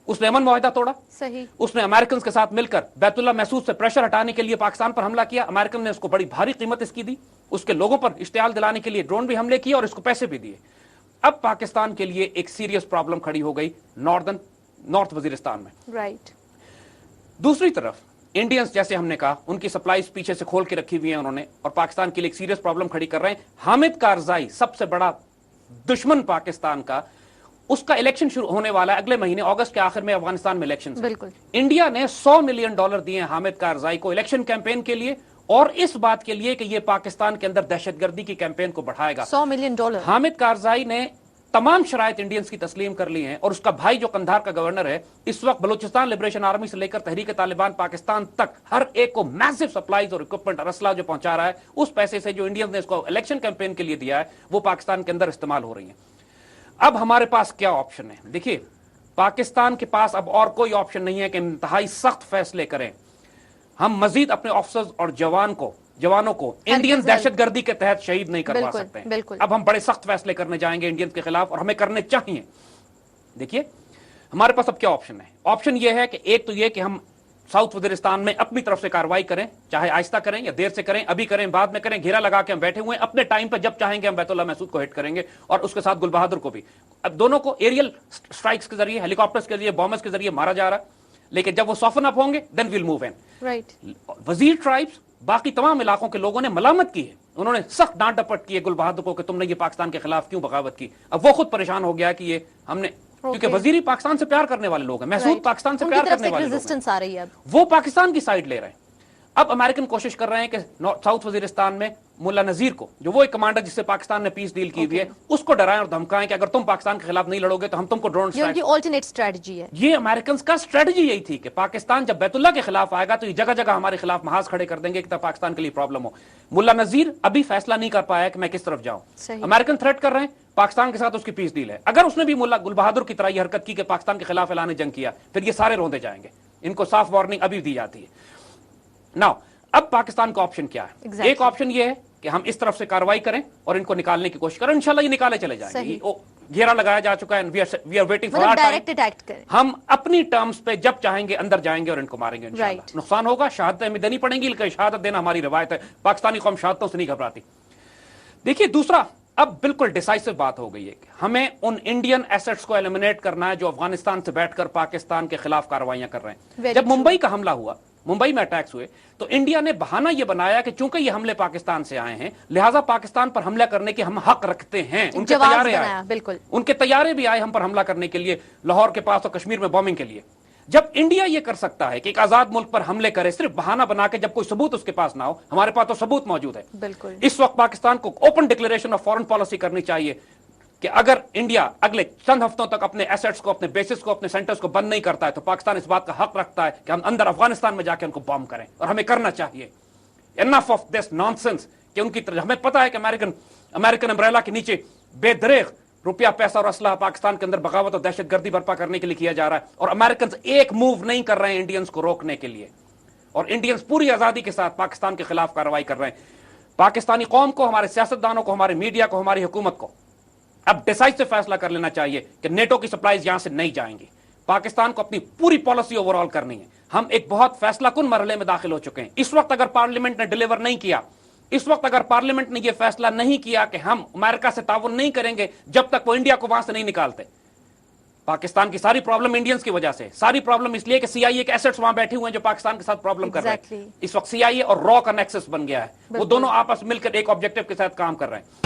उसने अमन मुआहिदा तोड़ा, सही, उसने अमेरिकन के साथ मिलकर बैतुल्ला महसूद से प्रेशर हटाने के लिए पाकिस्तान पर हमला किया, अमेरिकन ने उसको बड़ी भारी कीमत इसकी दी, उसके लोगों पर इश्तियाल दिलाने के लिए ड्रोन भी हमले किए और इसको पैसे भी दिए। अब पाकिस्तान के लिए एक सीरियस प्रॉब्लम खड़ी हो गई नॉर्थ वजीरिस्तान में। राइट। दूसरी तरफ इंडियंस, जैसे हमने कहा, उनकी सप्लाईज पीछे से खोल के रखी हुई है उन्होंने, और पाकिस्तान के लिए एक सीरियस प्रॉब्लम खड़ी कर रहे हैं। हामिद कारजाई, सबसे बड़ा दुश्मन पाकिस्तान का, उसका इलेक्शन शुरू होने वाला है अगले महीने अगस्त के आखिर में अफगानिस्तान में इलेक्शन। बिल्कुल। इंडिया ने $100 मिलियन दिए हैं हामिद कारजाई को इलेक्शन कैंपेन के लिए, और इस बात के लिए कि यह पाकिस्तान के अंदर दहशतगर्दी की कैंपेन को बढ़ाएगा। $100 मिलियन। हामिद कारजाई ने तमाम शराइत इंडियंस की तस्लीम कर ली हैं, और उसका भाई जो कंधार का गवर्नर है, इस वक्त बलूचिस्तान लिबरेशन आर्मी से लेकर तहरीक तालिबान पाकिस्तान तक हर एक को मैसिव सप्लाईज और इक्विपमेंट और असला जो पहुंचा रहा है, उस पैसे से जो इंडियंस ने इसको इलेक्शन कैंपेन के लिए दिया है, वो पाकिस्तान के अंदर इस्तेमाल हो रही है। अब हमारे पास क्या ऑप्शन है? देखिए, पाकिस्तान के पास अब और कोई ऑप्शन नहीं है कि इंतहाई सख्त फैसले करें। हम मजीद अपने ऑफिसर्स और जवानों को इंडियन दहशतगर्दी के तहत शहीद नहीं करवा सकते हैं। अब हम बड़े सख्त फैसले करने जाएंगे इंडियंस के खिलाफ, और हमें करने चाहिए। देखिए, हमारे पास अब क्या ऑप्शन है? ऑप्शन यह है कि एक तो यह कि हम साउथ वजीरिस्तान में अपनी तरफ से कार्रवाई करें, चाहे आहिस्ता करें या देर से करें, अभी करें बाद में करें, घेरा लगा के हम बैठे हुए हैं, अपने टाइम पे जब चाहेंगे हम बैतुल्ला महसूद को हिट करेंगे, और उसके साथ गुल बहादुर को भी। अब दोनों को एरियल स्ट्राइक्स के जरिए, हेलीकॉप्टर्स के जरिए, बॉम्बर्स के जरिए मारा जा रहा है, लेकिन जब वो सॉफन अप होंगे then will move in. Right. Wazir tribes, बाकी तमाम इलाकों के लोगों ने मलामत की है, उन्होंने सख्त डांट डपट की है गुल बहादुर को कि तुमने ये पाकिस्तान के खिलाफ क्यों बगावत की। अब वो खुद परेशान हो गया कि ये हमने, क्योंकि वजीरी पाकिस्तान से प्यार करने वाले लोग हैं, महसूद पाकिस्तान से प्यार करने वाले लोग आ रही है, वो पाकिस्तान की साइड ले रहे हैं। अब अमेरिकन कोशिश कर रहे हैं कि साउथ वजीरिस्तान में मुल्ला नजीर को, जो वो एक कमांडर जिससे पाकिस्तान ने पीस डील की हुई है, उसको डराएं और धमकाएं कि अगर तुम पाकिस्तान के खिलाफ नहीं लड़ोगे तो हम तुमको ड्रोन स्ट्राइक। ये ऑल्टरनेट स्ट्रेटजी है। ये अमेरिकन का स्ट्रेटजी यही थी कि पाकिस्तान जब बैतुल्ला के खिलाफ आएगा तो ये जगह जगह हमारे खिलाफ महाज खड़े कर देंगे कि तब पाकिस्तान के लिए प्रॉब्लम हो। मुल्ला नजीर अभी फैसला नहीं कर पाया कि मैं किस तरफ जाऊं। अमेरिकन थ्रेट कर रहे हैं, पाकिस्तान के साथ उसकी पीस डील है। अगर उसने भी मुल्ला गुल बहादुर की तरह ये हरकत की कि पाकिस्तान के खिलाफ ऐलान जंग किया, फिर ये सारे रोंदे जाएंगे। इनको साफ वार्निंग अभी दी जाती है। नाउ, अब पाकिस्तान का ऑप्शन क्या है? एक ऑप्शन ये है कि हम इस तरफ से कार्रवाई करें और इनको निकालने की कोशिश करें, इंशाल्लाह ये निकाले चले जाएंगे। घेरा लगाया जा चुका है, we are waiting for direct attack करें। हम अपनी टर्म्स पे जब चाहेंगे अंदर जाएंगे और इनको मारेंगे इंशाल्लाह। नुकसान होगा, शहादतें हमें देनी पड़ेंगी, लेकिन शहादत देना हमारी रवायत है। पाकिस्तानी कौम शहादतों से नहीं घबराती। देखिए, दूसरा, अब बिल्कुल डिसाइसिव बात हो गई है कि हमें उन इंडियन एसेट्स को एलिमिनेट करना है जो अफगानिस्तान से बैठकर पाकिस्तान के खिलाफ कार्रवाइयां कर रहे हैं। जब मुंबई का हमला हुआ, मुंबई में अटैक्स हुए, तो इंडिया ने बहाना यह बनाया कि चूंकि ये हमले पाकिस्तान से आए हैं, लिहाजा पाकिस्तान पर हमला करने के हम हक रखते हैं। उनके तैयारे आए, बिल्कुल उनके तैयारे भी आए हम पर हमला करने के लिए, लाहौर के पास और कश्मीर में बॉम्बिंग के लिए। जब इंडिया ये कर सकता है कि एक आजाद मुल्क पर हमले करे सिर्फ बहाना बना के, जब कोई सबूत उसके पास ना हो, हमारे पास तो सबूत मौजूद है। बिल्कुल। इस वक्त पाकिस्तान को open declaration of foreign policy करनी चाहिए कि अगर इंडिया अगले चंद हफ्तों तक अपने एसेट्स को, अपने बेसिस को, अपने सेंटर्स को बंद नहीं करता है, तो पाकिस्तान इस बात का हक रखता है कि हम अंदर अफगानिस्तान में जाके उनको बॉम्ब करें, और हमें करना चाहिए। इनफ ऑफ दिस नॉनसेंस कि उनकी तरह, हमें पता है कि अमेरिकन अम्ब्रेला के नीचे बेदरेग रुपया, पैसा और असला पाकिस्तान के अंदर बगावत और दहशतगर्दी बर्पा करने के लिए किया जा रहा है, और अमेरिकन एक मूव नहीं कर रहे हैं इंडियंस को रोकने के लिए, और इंडियंस पूरी आजादी के साथ पाकिस्तान के खिलाफ कार्रवाई कर रहे हैं। पाकिस्तानी कौम को, हमारे सियासतदानों को, हमारे मीडिया को, हमारी हुकूमत को अब डिसाइसिव फैसला कर लेना चाहिए कि नेटो की सप्लाईज यहां से नहीं जाएंगी। पाकिस्तान को अपनी पूरी पॉलिसी ओवरऑल करनी है। हम एक बहुत फैसला कुन मरहले में दाखिल हो चुके हैं। इस वक्त अगर पार्लियामेंट ने डिलीवर नहीं किया, इस वक्त अगर पार्लियामेंट ने यह फैसला नहीं किया कि हम अमेरिका से ताउन नहीं करेंगे जब तक वो इंडिया को वहां से नहीं निकालते, पाकिस्तान की सारी प्रॉब्लम इंडियंस की वजह से, सारी प्रॉब्लम इसलिए कि सीआईए के एसेट्स वहां बैठे हुए हैं जो पाकिस्तान के साथ प्रॉब्लम कर रहे हैं। इस वक्त सीआईए और रॉ का नेक्सस बन गया है, वो दोनों आपस मिलकर एक ऑब्जेक्टिव के साथ काम कर रहे हैं।